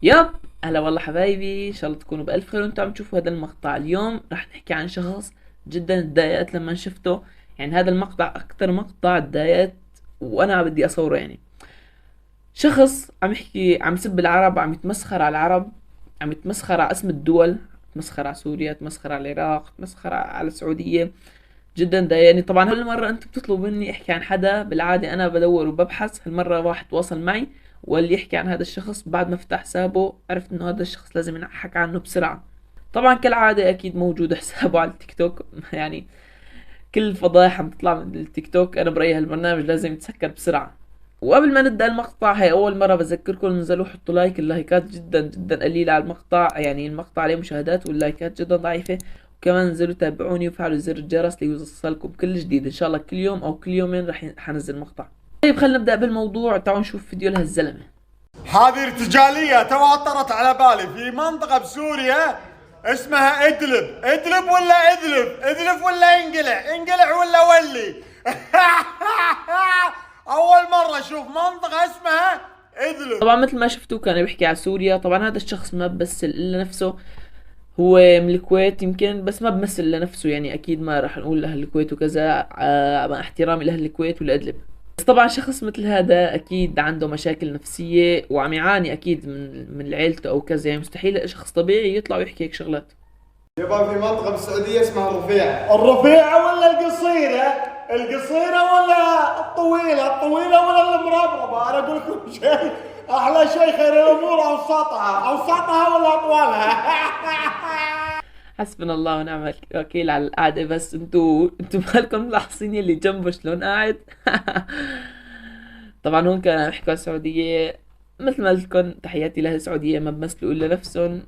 يب. هلا والله حبايبي، ان شاء الله تكونوا بألف خير وانتم عم تشوفوا هذا المقطع. اليوم راح نحكي عن شخص جدا تضايقت لما شفته. يعني هذا المقطع اكتر مقطع تضايقت وانا بدي اصوره. يعني شخص عم يحكي، عم يسب العرب، عم يتمسخر على العرب، عم يتمسخر على اسم الدول، يتمسخر على سوريا، يتمسخر على العراق، يتمسخر على السعودية. جدا ضايقني. طبعا كل مرة انتم بتطلبوا مني احكي عن حدا، بالعادة انا بدور وببحث. هالمرة واحد تواصل معي واللي يحكي عن هذا الشخص، بعد ما فتح حسابه عرفت انه هذا الشخص لازم ينحكى عنه بسرعة. طبعا كالعادة اكيد موجود حسابه على التيك توك يعني كل الفضايح عم تطلع من التيك توك. انا برأيي هالبرنامج لازم يتسكر بسرعة. وقبل ما نبدأ المقطع، هي أول مرة بذكركم انزلوا حطوا لايك. اللايكات جدا جدا قليلة على المقطع، يعني المقطع عليه مشاهدات واللايكات جدا ضعيفة. وكمان انزلوا تابعوني وفعلوا زر الجرس ليوصلكم كل جديد. إن شاء الله كل يوم أو كل يومين رح حنزل مقطع. طيب خلينا نبدأ بالموضوع. تعالوا نشوف فيديو لهالزلمة. هذه ارتجالية تواترت على بالي في منطقة بسوريا اسمها ادلب ولا ادلب ولا انقلع ولا ولي. اول مرة اشوف منطقة اسمها ادلب. طبعا مثل ما شفتوا كان بيحكي على سوريا. طبعا هذا الشخص ما بمثل إلا نفسه. هو من الكويت يمكن، بس ما بمثل لنفسه. يعني اكيد ما راح نقول لاهل الكويت وكذا، مع احترامي لاهل الكويت والادلب. بس طبعا شخص مثل هذا اكيد عنده مشاكل نفسية وعم يعاني اكيد من عيلته او كذا. يعني مستحيل شخص طبيعي يطلع ويحكي هيك شغلات. يبا في منطقة بالسعودية اسمها الرفيعة ولا القصيرة ولا الطويلة ولا المربربة. انا اقول لكم شيء، احلى شيء خير الامور اوسطها ولا اطوالها. حسبنا الله ونعم الوكيل على القعدة. بس انتوا مالكم ملاحظين اللي جنبه شلون قاعد؟ طبعا هون كان عم يحكوا على السعودية. مثل ما قلت لكم تحياتي لاهل السعودية، ما بمثلوا الا نفسهم.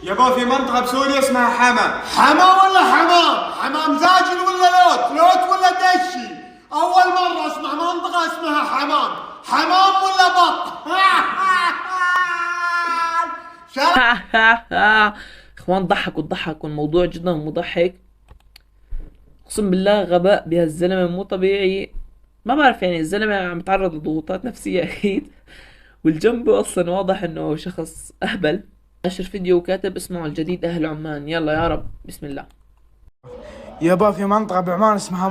يبا في منطقة بسوريا اسمها حما ولا حمام زاجل ولا لوت ولا دشي. أول مرة أسمع منطقة اسمها حمام ولا بط. اخوان ضحكوا الموضوع جدا مضحك. اقسم بالله غباء بهالزلمة مو طبيعي. ما بعرف، يعني الزلمة عم يتعرض لضغوطات نفسية اكيد. والجنبه اصلا واضح انه شخص اهبل. نشر فيديو وكاتب اسمعوا الجديد اهل عمان. يلا يا رب بسم الله. يابا في منطقة بعمان اسمها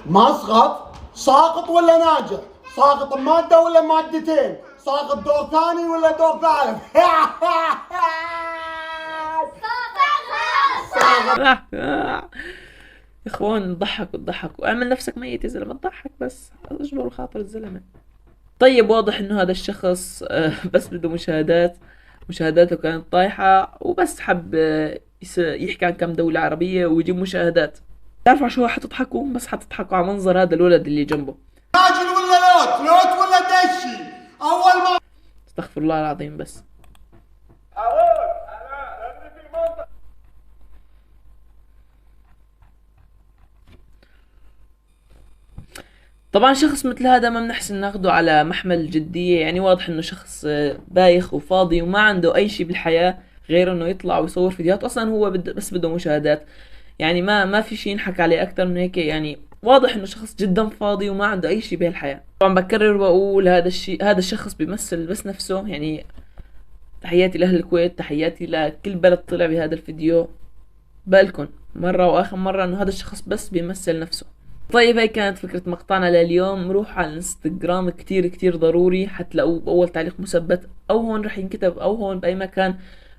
مسقط ساقط ولا ناجح؟ ساقط بمادة ولا مادتين؟ ساقط دور ثاني ولا دور ثالث؟ يا اخوان ضحكوا. اعمل نفسك ميت يا زلمة، تضحك بس اجبروا خاطر الزلمة. طيب واضح انه هذا الشخص بس بده مشاهدات. مشاهداته كانت طايحة وبس حب يحكي عن كم دولة عربية ويجيب مشاهدات. تعرفوا على شو حتضحكوا؟ بس حتضحكوا على منظر هذا الولد اللي جنبه. ناجل ولا لوت ولا دشي. أول مرة. استغفر الله العظيم. بس طبعا شخص مثل هذا ما بنحسن ناخده على محمل الجدية. يعني واضح انه شخص بايخ وفاضي وما عنده اي شي بالحياة غير انه يطلع ويصور فيديوهات. اصلا هو بس بده مشاهدات. يعني ما في شي ينحكى عليه اكتر من هيك. يعني واضح انه شخص جدا فاضي وما عنده اي شي بهالحياة. طبعا بكرر واقول هذا الشيء، هذا الشخص بيمثل بس نفسه. يعني تحياتي لاهل الكويت، تحياتي لكل بلد طلع بهذا الفيديو. بالكم مرة واخر مرة انه هذا الشخص بس بيمثل نفسه. طيب هاي كانت فكرة مقطعنا لليوم. روح على الانستغرام، كتير ضروري حتلاقوه بأول تعليق مثبت أو هون رح ينكتب أو هون بأي مكان.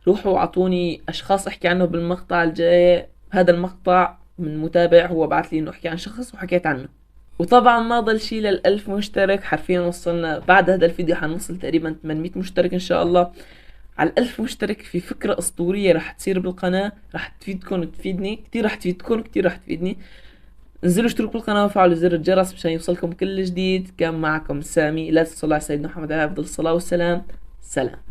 روحوا اعطوني أشخاص أحكي عنه بالمقطع الجاي. هذا المقطع من متابع هو بعث لي إنه أحكي عن شخص وحكيت عنه. وطبعا ما ضل شي لل1000 مشترك. حرفيا وصلنا بعد هذا الفيديو حنوصل تقريبا 800 مشترك إن شاء الله. على 1000 مشترك في فكرة أسطورية رح تصير بالقناة، رح تفيدكم وتفيدني كتير، رح تفيدكم كتير، رح تفيدني. انزلوا اشتركوا بالقناة وفعلوا زر الجرس مشان يوصلكم كل جديد. كان معكم سامي. لا تنسوا على سيدنا محمد عليه أفضل الصلاة والسلام. سلام.